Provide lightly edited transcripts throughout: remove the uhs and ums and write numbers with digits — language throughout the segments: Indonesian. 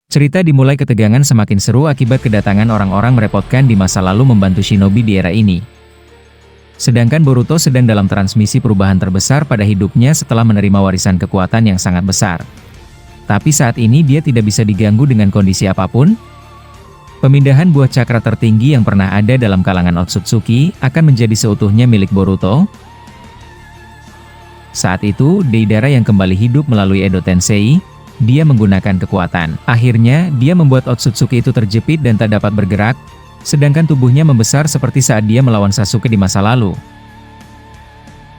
Cerita dimulai ketegangan semakin seru akibat kedatangan orang-orang merepotkan di masa lalu membantu shinobi di era ini. Sedangkan Boruto sedang dalam transmisi perubahan terbesar pada hidupnya setelah menerima warisan kekuatan yang sangat besar. Tapi saat ini dia tidak bisa diganggu dengan kondisi apapun. Pemindahan buah cakra tertinggi yang pernah ada dalam kalangan Otsutsuki akan menjadi seutuhnya milik Boruto. Saat itu, Deidara yang kembali hidup melalui Edo Tensei, dia menggunakan kekuatan. Akhirnya, dia membuat Otsutsuki itu terjepit dan tak dapat bergerak, sedangkan tubuhnya membesar seperti saat dia melawan Sasuke di masa lalu.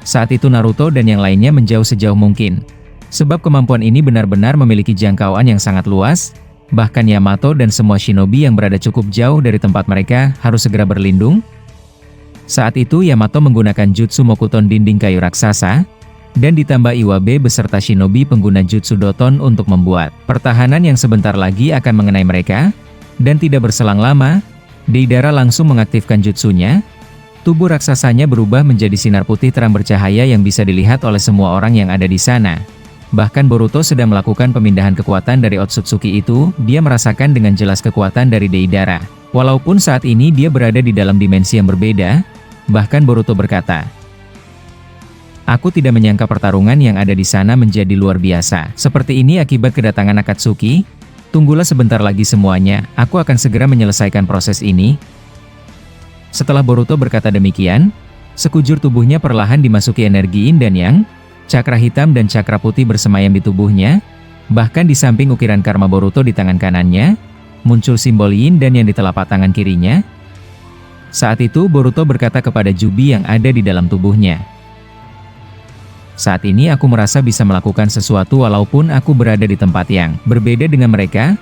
Saat itu Naruto dan yang lainnya menjauh sejauh mungkin. Sebab kemampuan ini benar-benar memiliki jangkauan yang sangat luas, bahkan Yamato dan semua shinobi yang berada cukup jauh dari tempat mereka harus segera berlindung. Saat itu Yamato menggunakan jutsu Mokuton dinding kayu raksasa, dan ditambah Iwabe beserta shinobi pengguna jutsu Doton untuk membuat pertahanan yang sebentar lagi akan mengenai mereka, dan tidak berselang lama, Deidara langsung mengaktifkan jutsunya. Tubuh raksasanya berubah menjadi sinar putih terang bercahaya yang bisa dilihat oleh semua orang yang ada di sana. Bahkan Boruto sedang melakukan pemindahan kekuatan dari Otsutsuki itu, dia merasakan dengan jelas kekuatan dari Deidara. Walaupun saat ini dia berada di dalam dimensi yang berbeda, bahkan Boruto berkata, "Aku tidak menyangka pertarungan yang ada di sana menjadi luar biasa. Seperti ini akibat kedatangan Akatsuki. Tunggulah sebentar lagi semuanya, aku akan segera menyelesaikan proses ini." Setelah Boruto berkata demikian, sekujur tubuhnya perlahan dimasuki energi yin dan yang, cakra hitam dan cakra putih bersemayam di tubuhnya, bahkan di samping ukiran karma Boruto di tangan kanannya, muncul simbol yin dan yang di telapak tangan kirinya. Saat itu Boruto berkata kepada Jubi yang ada di dalam tubuhnya, "Saat ini aku merasa bisa melakukan sesuatu walaupun aku berada di tempat yang berbeda dengan mereka.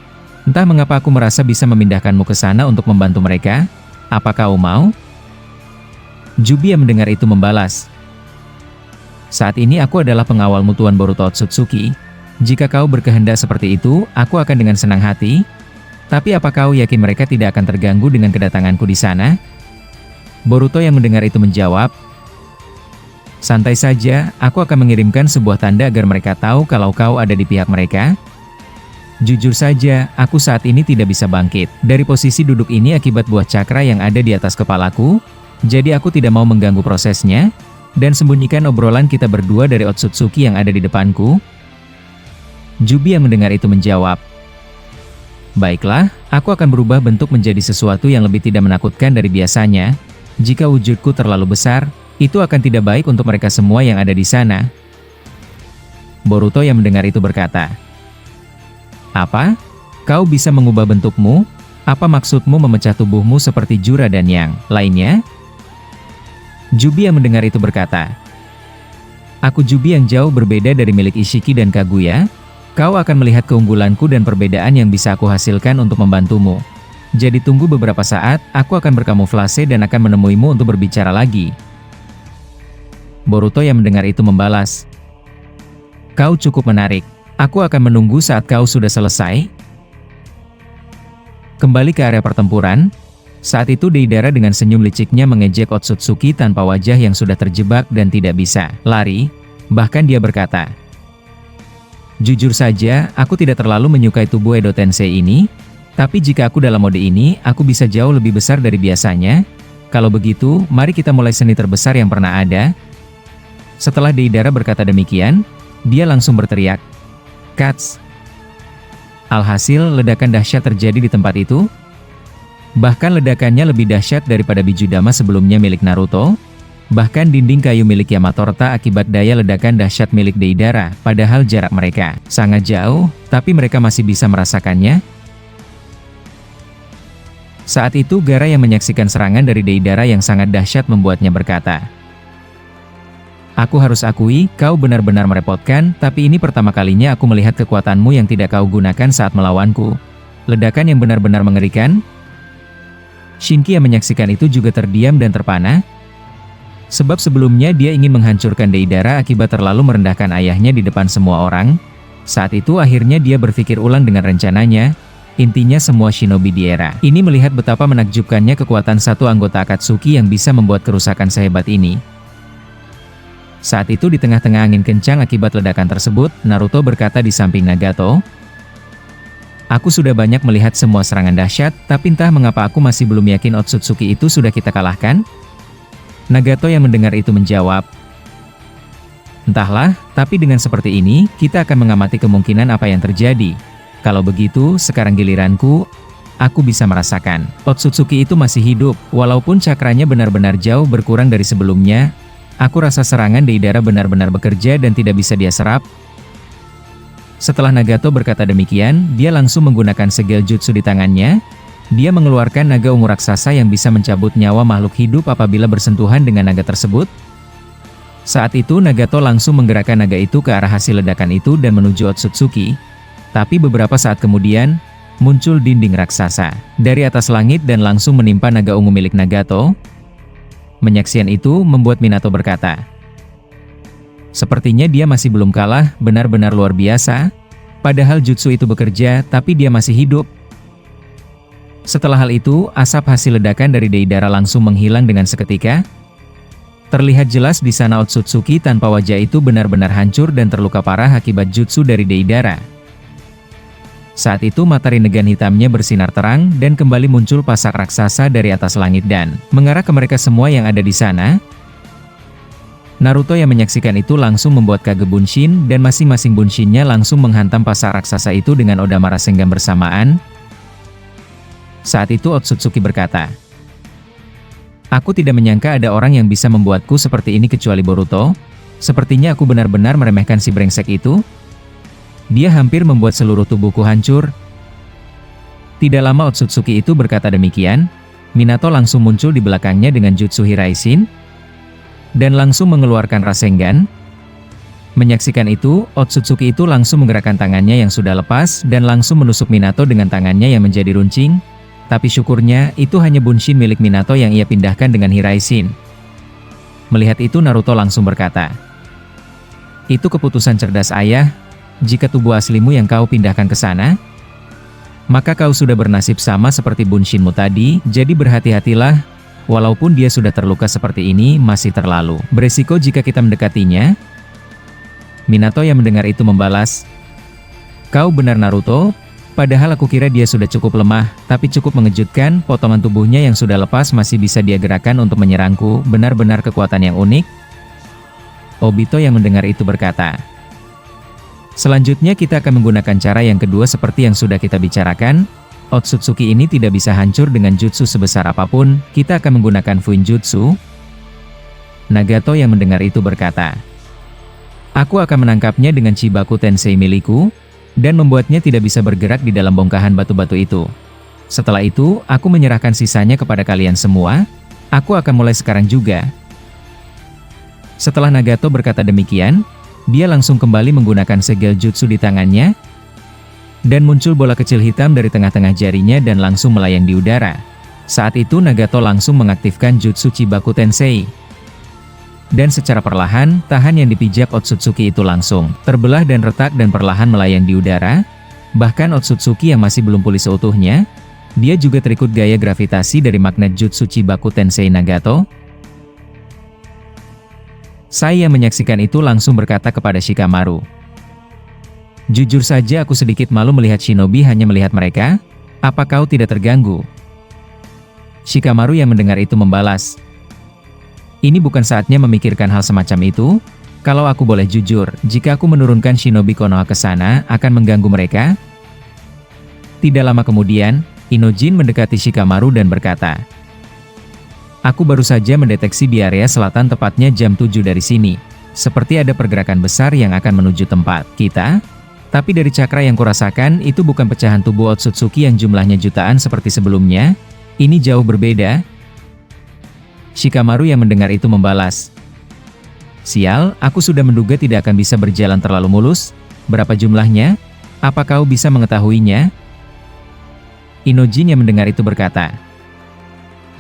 Entah mengapa aku merasa bisa memindahkanmu ke sana untuk membantu mereka. Apa kau mau?" Jubi yang mendengar itu membalas, "Saat ini aku adalah pengawalmu Tuan Boruto Otsutsuki. Jika kau berkehendak seperti itu, aku akan dengan senang hati. Tapi apa kau yakin mereka tidak akan terganggu dengan kedatanganku di sana?" Boruto yang mendengar itu menjawab, "Santai saja, aku akan mengirimkan sebuah tanda agar mereka tahu kalau kau ada di pihak mereka. Jujur saja, aku saat ini tidak bisa bangkit dari posisi duduk ini akibat buah cakra yang ada di atas kepalaku, jadi aku tidak mau mengganggu prosesnya, dan sembunyikan obrolan kita berdua dari Otsutsuki yang ada di depanku." Jubi yang mendengar itu menjawab, "Baiklah, aku akan berubah bentuk menjadi sesuatu yang lebih tidak menakutkan dari biasanya. Jika wujudku terlalu besar, itu akan tidak baik untuk mereka semua yang ada di sana." Boruto yang mendengar itu berkata, "Apa? Kau bisa mengubah bentukmu? Apa maksudmu memecah tubuhmu seperti Jura dan yang lainnya?" Jubi yang mendengar itu berkata, "Aku Jubi yang jauh berbeda dari milik Ishiki dan Kaguya. Kau akan melihat keunggulanku dan perbedaan yang bisa aku hasilkan untuk membantumu. Jadi tunggu beberapa saat, aku akan berkamuflase dan akan menemuimu untuk berbicara lagi." Boruto yang mendengar itu membalas, "Kau cukup menarik. Aku akan menunggu saat kau sudah selesai." Kembali ke area pertempuran. Saat itu Deidara dengan senyum liciknya mengejek Otsutsuki tanpa wajah yang sudah terjebak dan tidak bisa lari. Bahkan dia berkata, "Jujur saja, aku tidak terlalu menyukai tubuh Edo Tensei ini. Tapi jika aku dalam mode ini, aku bisa jauh lebih besar dari biasanya. Kalau begitu, mari kita mulai seni terbesar yang pernah ada." Setelah Deidara berkata demikian, dia langsung berteriak, "Kats!" Alhasil, ledakan dahsyat terjadi di tempat itu. Bahkan ledakannya lebih dahsyat daripada Bijudama sebelumnya milik Naruto. Bahkan dinding kayu milik Yamato retak akibat daya ledakan dahsyat milik Deidara, padahal jarak mereka sangat jauh, tapi mereka masih bisa merasakannya. Saat itu Gaara yang menyaksikan serangan dari Deidara yang sangat dahsyat membuatnya berkata, "Aku harus akui, kau benar-benar merepotkan, tapi ini pertama kalinya aku melihat kekuatanmu yang tidak kau gunakan saat melawanku. Ledakan yang benar-benar mengerikan." Shinki yang menyaksikan itu juga terdiam dan terpana. Sebab sebelumnya dia ingin menghancurkan Deidara akibat terlalu merendahkan ayahnya di depan semua orang. Saat itu akhirnya dia berpikir ulang dengan rencananya. Intinya semua shinobi di era ini melihat betapa menakjubkannya kekuatan satu anggota Akatsuki yang bisa membuat kerusakan sehebat ini. Saat itu di tengah-tengah angin kencang akibat ledakan tersebut, Naruto berkata di samping Nagato, Aku sudah banyak melihat semua serangan dahsyat, tapi entah mengapa aku masih belum yakin Otsutsuki itu sudah kita kalahkan? Nagato yang mendengar itu menjawab, entahlah, tapi dengan seperti ini, kita akan mengamati kemungkinan apa yang terjadi. Kalau begitu, sekarang giliranku, aku bisa merasakan. Otsutsuki itu masih hidup, walaupun cakranya benar-benar jauh berkurang dari sebelumnya. Aku rasa serangan Deidara benar-benar bekerja dan tidak bisa dia serap. Setelah Nagato berkata demikian, dia langsung menggunakan segel jutsu di tangannya. Dia mengeluarkan naga ungu raksasa yang bisa mencabut nyawa makhluk hidup apabila bersentuhan dengan naga tersebut. Saat itu Nagato langsung menggerakkan naga itu ke arah hasil ledakan itu dan menuju Otsutsuki. Tapi beberapa saat kemudian, muncul dinding raksasa dari atas langit dan langsung menimpa naga ungu milik Nagato. Menyaksikan itu membuat Minato berkata, sepertinya dia masih belum kalah, benar-benar luar biasa. Padahal jutsu itu bekerja, tapi dia masih hidup. Setelah hal itu, asap hasil ledakan dari Deidara langsung menghilang dengan seketika. Terlihat jelas di sana Otsutsuki tanpa wajah itu benar-benar hancur dan terluka parah akibat jutsu dari Deidara. Saat itu mata rinnegan hitamnya bersinar terang dan kembali muncul pasak raksasa dari atas langit dan mengarah ke mereka semua yang ada di sana. Naruto yang menyaksikan itu langsung membuat kage bunshin dan masing-masing bunshinnya langsung menghantam pasak raksasa itu dengan Odama Rasengan bersamaan. Saat itu Otsutsuki berkata, aku tidak menyangka ada orang yang bisa membuatku seperti ini kecuali Boruto. Sepertinya aku benar-benar meremehkan si brengsek itu. Dia hampir membuat seluruh tubuhku hancur. Tidak lama Otsutsuki itu berkata demikian, Minato langsung muncul di belakangnya dengan jutsu Hiraishin dan langsung mengeluarkan Rasengan. Menyaksikan itu, Otsutsuki itu langsung menggerakkan tangannya yang sudah lepas dan langsung menusuk Minato dengan tangannya yang menjadi runcing. Tapi syukurnya, itu hanya bunshin milik Minato yang ia pindahkan dengan Hiraishin. Melihat itu Naruto langsung berkata, itu keputusan cerdas ayah. Jika tubuh aslimu yang kau pindahkan ke sana, maka kau sudah bernasib sama seperti bunshinmu tadi, jadi berhati-hatilah. Walaupun dia sudah terluka seperti ini, masih terlalu beresiko jika kita mendekatinya. Minato yang mendengar itu membalas, kau benar Naruto, padahal aku kira dia sudah cukup lemah, tapi cukup mengejutkan, potongan tubuhnya yang sudah lepas masih bisa dia gerakkan untuk menyerangku, benar-benar kekuatan yang unik. Obito yang mendengar itu berkata, selanjutnya kita akan menggunakan cara yang kedua seperti yang sudah kita bicarakan. Otsutsuki ini tidak bisa hancur dengan jutsu sebesar apapun, kita akan menggunakan Fuinjutsu. Nagato yang mendengar itu berkata, aku akan menangkapnya dengan Chibaku Tensei milikku, dan membuatnya tidak bisa bergerak di dalam bongkahan batu-batu itu. Setelah itu, aku menyerahkan sisanya kepada kalian semua, aku akan mulai sekarang juga. Setelah Nagato berkata demikian, dia langsung kembali menggunakan segel jutsu di tangannya, dan muncul bola kecil hitam dari tengah-tengah jarinya dan langsung melayang di udara. Saat itu Nagato langsung mengaktifkan jutsu Chibaku Tensei. Dan secara perlahan, tahan yang dipijak Otsutsuki itu langsung terbelah dan retak dan perlahan melayang di udara. Bahkan Otsutsuki yang masih belum pulih seutuhnya, dia juga terikut gaya gravitasi dari magnet jutsu Chibaku Tensei Nagato. Saya yang menyaksikan itu langsung berkata kepada Shikamaru, jujur saja aku sedikit malu melihat shinobi hanya melihat mereka. Apa kau tidak terganggu? Shikamaru yang mendengar itu membalas, ini bukan saatnya memikirkan hal semacam itu. Kalau aku boleh jujur, jika aku menurunkan shinobi Konoha ke sana, akan mengganggu mereka. Tidak lama kemudian, Inojin mendekati Shikamaru dan berkata, aku baru saja mendeteksi di area selatan tepatnya jam 7 dari sini. Seperti ada pergerakan besar yang akan menuju tempat kita. Tapi dari cakra yang kurasakan, itu bukan pecahan tubuh Otsutsuki yang jumlahnya jutaan seperti sebelumnya. Ini jauh berbeda. Shikamaru yang mendengar itu membalas, sial, aku sudah menduga tidak akan bisa berjalan terlalu mulus. Berapa jumlahnya? Apa kau bisa mengetahuinya? Inojin yang mendengar itu berkata,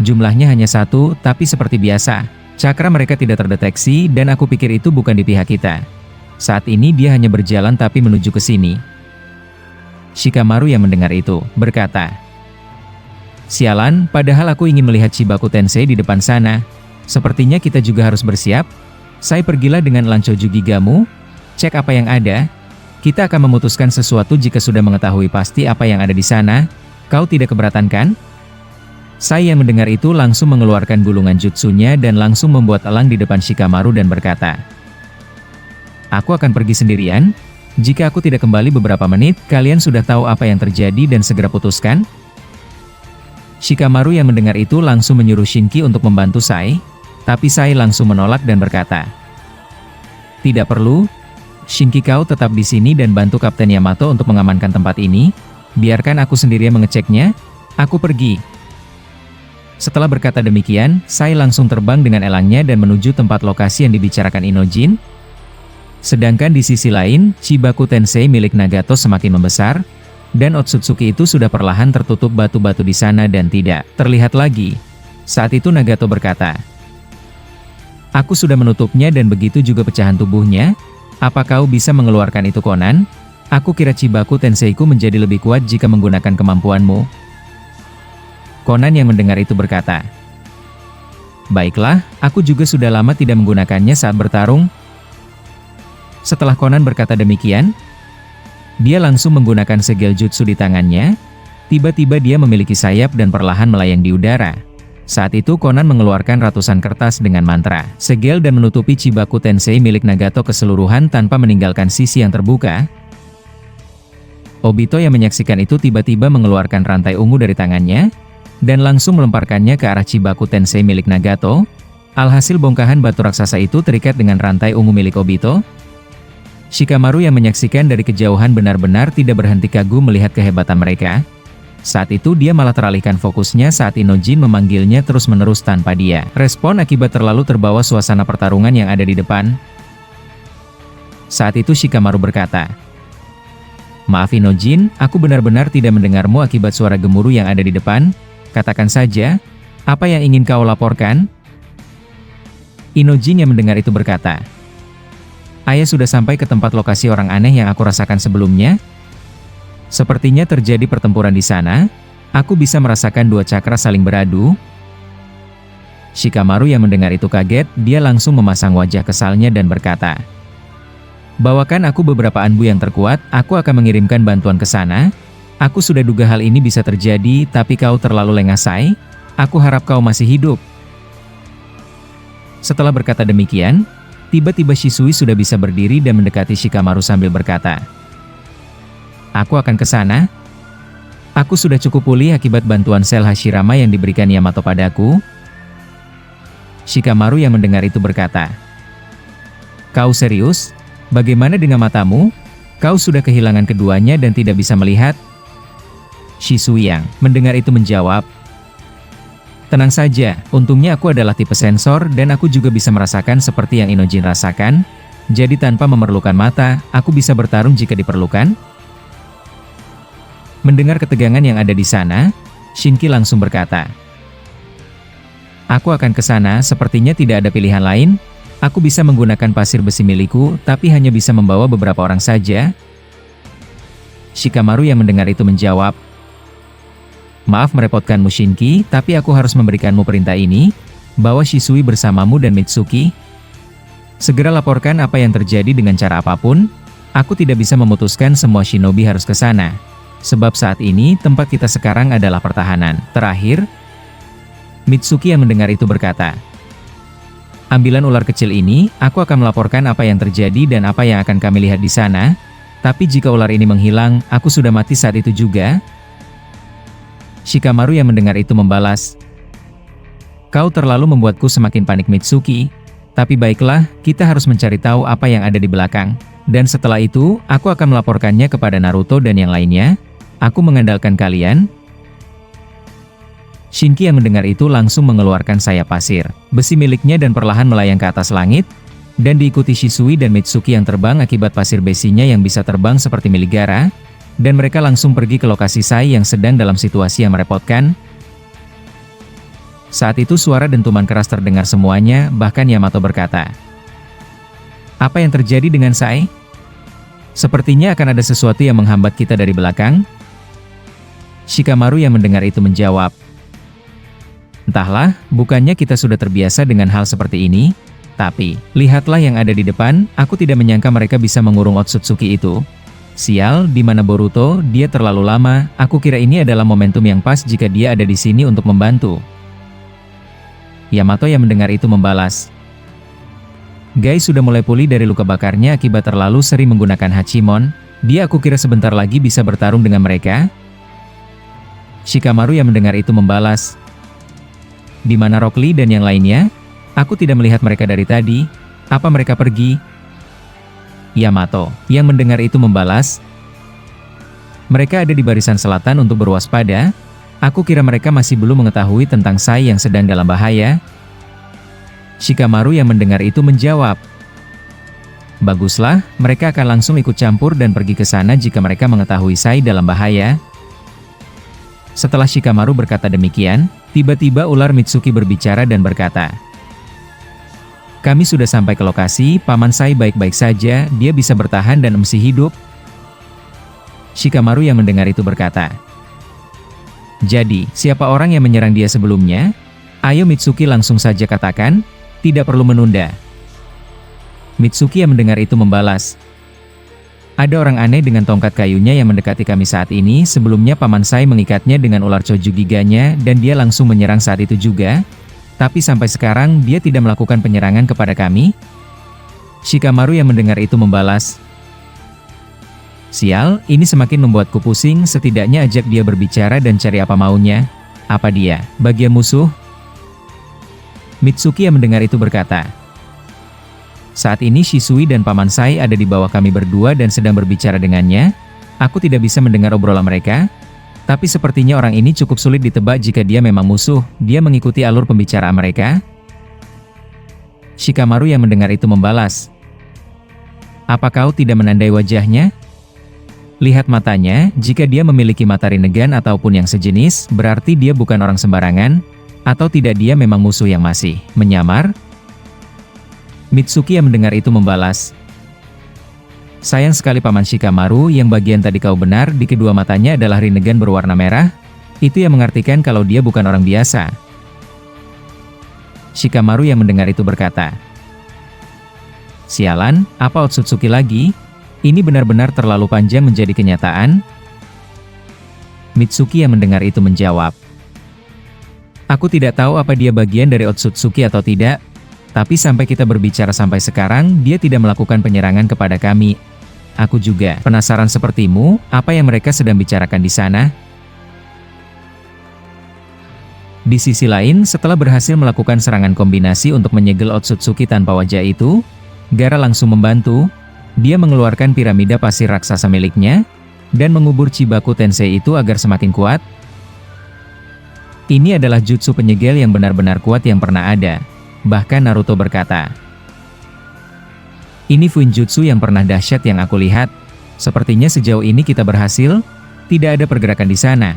jumlahnya hanya satu, tapi seperti biasa, cakra mereka tidak terdeteksi dan aku pikir itu bukan di pihak kita. Saat ini dia hanya berjalan tapi menuju ke sini. Shikamaru yang mendengar itu berkata, sialan, padahal aku ingin melihat Chibaku Tensei di depan sana. Sepertinya kita juga harus bersiap. Saya pergilah dengan Lancho Jugigamu, cek apa yang ada. Kita akan memutuskan sesuatu jika sudah mengetahui pasti apa yang ada di sana. Kau tidak keberatan kan? Sai yang mendengar itu langsung mengeluarkan gulungan jutsunya dan langsung membuat elang di depan Shikamaru dan berkata, "Aku akan pergi sendirian. Jika aku tidak kembali beberapa menit, kalian sudah tahu apa yang terjadi dan segera putuskan." Shikamaru yang mendengar itu langsung menyuruh Shinki untuk membantu Sai, tapi Sai langsung menolak dan berkata, "Tidak perlu. Shinki, kau tetap di sini dan bantu Kapten Yamato untuk mengamankan tempat ini. Biarkan aku sendirian mengeceknya. Aku pergi." Setelah berkata demikian, Sai langsung terbang dengan elangnya dan menuju tempat lokasi yang dibicarakan Inojin. Sedangkan di sisi lain, Chibaku Tensei milik Nagato semakin membesar, dan Otsutsuki itu sudah perlahan tertutup batu-batu di sana dan tidak terlihat lagi. Saat itu Nagato berkata, "Aku sudah menutupnya dan begitu juga pecahan tubuhnya. Apa kau bisa mengeluarkan itu, Conan? Aku kira Chibaku Tenseiku menjadi lebih kuat jika menggunakan kemampuanmu." Conan yang mendengar itu berkata, "Baiklah, aku juga sudah lama tidak menggunakannya saat bertarung." Setelah Conan berkata demikian, dia langsung menggunakan segel jutsu di tangannya. Tiba-tiba dia memiliki sayap dan perlahan melayang di udara. Saat itu Conan mengeluarkan ratusan kertas dengan mantra segel dan menutupi Chibaku Tensei milik Nagato keseluruhan tanpa meninggalkan sisi yang terbuka. Obito yang menyaksikan itu tiba-tiba mengeluarkan rantai ungu dari tangannya, dan langsung melemparkannya ke arah Chibaku Tensei milik Nagato. Alhasil bongkahan batu raksasa itu terikat dengan rantai ungu milik Obito. Shikamaru yang menyaksikan dari kejauhan benar-benar tidak berhenti kagum melihat kehebatan mereka. Saat itu dia malah teralihkan fokusnya saat Inojin memanggilnya terus-menerus tanpa dia respon akibat terlalu terbawa suasana pertarungan yang ada di depan. Saat itu Shikamaru berkata, "Maaf Inojin, aku benar-benar tidak mendengarmu akibat suara gemuruh yang ada di depan. Katakan saja, apa yang ingin kau laporkan?" Inojin yang mendengar itu berkata, "Ayah sudah sampai ke tempat lokasi orang aneh yang aku rasakan sebelumnya. Sepertinya terjadi pertempuran di sana. Aku bisa merasakan dua cakra saling beradu." Shikamaru yang mendengar itu kaget, dia langsung memasang wajah kesalnya dan berkata, "Bawakan aku beberapa anbu yang terkuat, aku akan mengirimkan bantuan ke sana. Aku sudah duga hal ini bisa terjadi, tapi kau terlalu lengah, Sai. Aku harap kau masih hidup." Setelah berkata demikian, tiba-tiba Shisui sudah bisa berdiri dan mendekati Shikamaru sambil berkata, "Aku akan ke sana. Aku sudah cukup pulih akibat bantuan sel Hashirama yang diberikan Yamato padaku." Shikamaru yang mendengar itu berkata, "Kau serius? Bagaimana dengan matamu? Kau sudah kehilangan keduanya dan tidak bisa melihat?" Shisui yang mendengar itu menjawab, "Tenang saja, untungnya aku adalah tipe sensor dan aku juga bisa merasakan seperti yang Inojin rasakan. Jadi tanpa memerlukan mata, aku bisa bertarung jika diperlukan." Mendengar ketegangan yang ada di sana, Shinki langsung berkata, "Aku akan ke sana, sepertinya tidak ada pilihan lain. Aku bisa menggunakan pasir besi milikku, tapi hanya bisa membawa beberapa orang saja." Shikamaru yang mendengar itu menjawab, "Maaf merepotkanmu Shinki, tapi aku harus memberikanmu perintah ini. Bawa Shisui bersamamu dan Mitsuki. Segera laporkan apa yang terjadi dengan cara apapun. Aku tidak bisa memutuskan semua shinobi harus ke sana. Sebab saat ini tempat kita sekarang adalah pertahanan terakhir." Mitsuki yang mendengar itu berkata, "Ambilan ular kecil ini, aku akan melaporkan apa yang terjadi dan apa yang akan kami lihat di sana. Tapi jika ular ini menghilang, aku sudah mati saat itu juga." Shikamaru yang mendengar itu membalas, "Kau terlalu membuatku semakin panik Mitsuki. Tapi baiklah, kita harus mencari tahu apa yang ada di belakang. Dan setelah itu, aku akan melaporkannya kepada Naruto dan yang lainnya. Aku mengandalkan kalian." Shinki yang mendengar itu langsung mengeluarkan sayap pasir besi miliknya dan perlahan melayang ke atas langit, dan diikuti Shisui dan Mitsuki yang terbang akibat pasir besinya yang bisa terbang seperti milik Gaara, dan mereka langsung pergi ke lokasi Sai yang sedang dalam situasi yang merepotkan. Saat itu suara dentuman keras terdengar semuanya, bahkan Yamato berkata, "Apa yang terjadi dengan Sai? Sepertinya akan ada sesuatu yang menghambat kita dari belakang." Shikamaru yang mendengar itu menjawab, "Entahlah, bukannya kita sudah terbiasa dengan hal seperti ini? Tapi, lihatlah yang ada di depan, aku tidak menyangka mereka bisa mengurung Otsutsuki itu." Sial, di mana Boruto? Dia terlalu lama. Aku kira ini adalah momentum yang pas jika dia ada di sini untuk membantu. Yamato yang mendengar itu membalas. Guys sudah mulai pulih dari luka bakarnya akibat terlalu sering menggunakan Hachimon. Aku kira sebentar lagi bisa bertarung dengan mereka. Shikamaru yang mendengar itu membalas. Di mana Rock Lee dan yang lainnya? Aku tidak melihat mereka dari tadi. Apa mereka pergi? Yamato yang mendengar itu membalas. Mereka ada di barisan selatan untuk berwaspada. Aku kira mereka masih belum mengetahui tentang Sai yang sedang dalam bahaya. Shikamaru yang mendengar itu menjawab. Baguslah, mereka akan langsung ikut campur dan pergi ke sana jika mereka mengetahui Sai dalam bahaya. Setelah Shikamaru berkata demikian, tiba-tiba ular Mitsuki berbicara dan berkata, kami sudah sampai ke lokasi, Paman Sai baik-baik saja, dia bisa bertahan dan masih hidup. Shikamaru yang mendengar itu berkata, jadi, siapa orang yang menyerang dia sebelumnya? Ayo Mitsuki langsung saja katakan, tidak perlu menunda. Mitsuki yang mendengar itu membalas. Ada orang aneh dengan tongkat kayunya yang mendekati kami saat ini, sebelumnya Paman Sai mengikatnya dengan ular Choju Giganya dan dia langsung menyerang saat itu juga. Tapi sampai sekarang dia tidak melakukan penyerangan kepada kami. Shikamaru yang mendengar itu membalas. Sial, ini semakin membuatku pusing, setidaknya ajak dia berbicara dan cari apa maunya. Apa dia, bagian musuh? Mitsuki yang mendengar itu berkata, saat ini Shisui dan Paman Sai ada di bawah kami berdua dan sedang berbicara dengannya. Aku tidak bisa mendengar obrolan mereka. Tapi sepertinya orang ini cukup sulit ditebak jika dia memang musuh. Dia mengikuti alur pembicaraan mereka. Shikamaru yang mendengar itu membalas. Apa kau tidak menandai wajahnya? Lihat matanya, jika dia memiliki mata Rinnegan ataupun yang sejenis, berarti dia bukan orang sembarangan. Atau tidak dia memang musuh yang masih menyamar? Mitsuki yang mendengar itu membalas. Sayang sekali Paman Shikamaru, yang bagian tadi kau benar, di kedua matanya adalah Rinnegan berwarna merah. Itu yang mengartikan kalau dia bukan orang biasa. Shikamaru yang mendengar itu berkata, sialan, apa Otsutsuki lagi? Ini benar-benar terlalu panjang menjadi kenyataan. Mitsuki yang mendengar itu menjawab, aku tidak tahu apa dia bagian dari Otsutsuki atau tidak. Tapi sampai kita berbicara sampai sekarang, dia tidak melakukan penyerangan kepada kami. Aku juga penasaran sepertimu, apa yang mereka sedang bicarakan di sana? Di sisi lain, setelah berhasil melakukan serangan kombinasi untuk menyegel Otsutsuki tanpa wajah itu, Gaara langsung membantu. Dia mengeluarkan piramida pasir raksasa miliknya, dan mengubur Chibaku Tensei itu agar semakin kuat. Ini adalah jutsu penyegel yang benar-benar kuat yang pernah ada. Bahkan Naruto berkata, ini Fuinjutsu yang pernah dahsyat yang aku lihat. Sepertinya sejauh ini kita berhasil, tidak ada pergerakan di sana.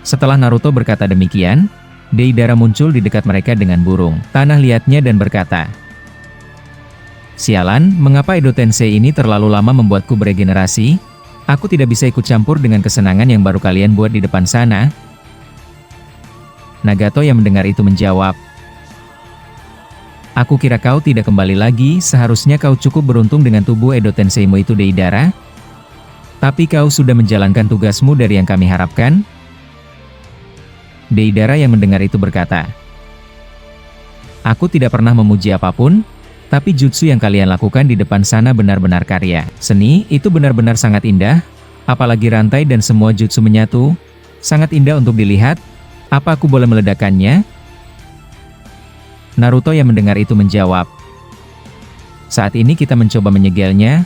Setelah Naruto berkata demikian, Deidara muncul di dekat mereka dengan burung tanah liatnya dan berkata, sialan, mengapa Edo Tensei ini terlalu lama membuatku beregenerasi? Aku tidak bisa ikut campur dengan kesenangan yang baru kalian buat di depan sana. Nagato yang mendengar itu menjawab, aku kira kau tidak kembali lagi, seharusnya kau cukup beruntung dengan tubuh Edo Tenseimu itu Deidara. Tapi kau sudah menjalankan tugasmu dari yang kami harapkan. Deidara yang mendengar itu berkata, aku tidak pernah memuji apapun, tapi jutsu yang kalian lakukan di depan sana benar-benar karya seni, itu benar-benar sangat indah, apalagi rantai dan semua jutsu menyatu, sangat indah untuk dilihat. Apa aku boleh meledakkannya? Naruto yang mendengar itu menjawab, saat ini kita mencoba menyegelnya.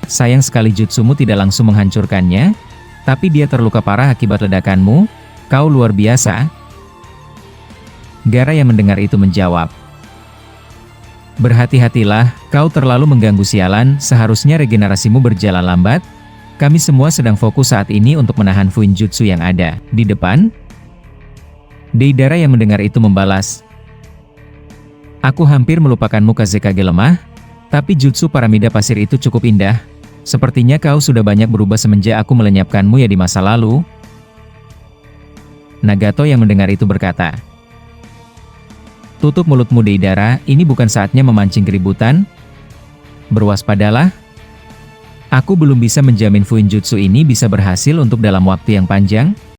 Sayang sekali jutsumu tidak langsung menghancurkannya, tapi dia terluka parah akibat ledakanmu. Kau luar biasa. Gaara yang mendengar itu menjawab, berhati-hatilah, kau terlalu mengganggu sialan, seharusnya regenerasimu berjalan lambat. Kami semua sedang fokus saat ini untuk menahan Fuinjutsu yang ada di depan. Deidara yang mendengar itu membalas, aku hampir melupakanmu Kazekage lemah, tapi jutsu piramida pasir itu cukup indah. Sepertinya kau sudah banyak berubah semenjak aku melenyapkanmu ya di masa lalu. Nagato yang mendengar itu berkata, tutup mulutmu Deidara, ini bukan saatnya memancing keributan. Berwaspadalah. Aku belum bisa menjamin Fuinjutsu ini bisa berhasil untuk dalam waktu yang panjang.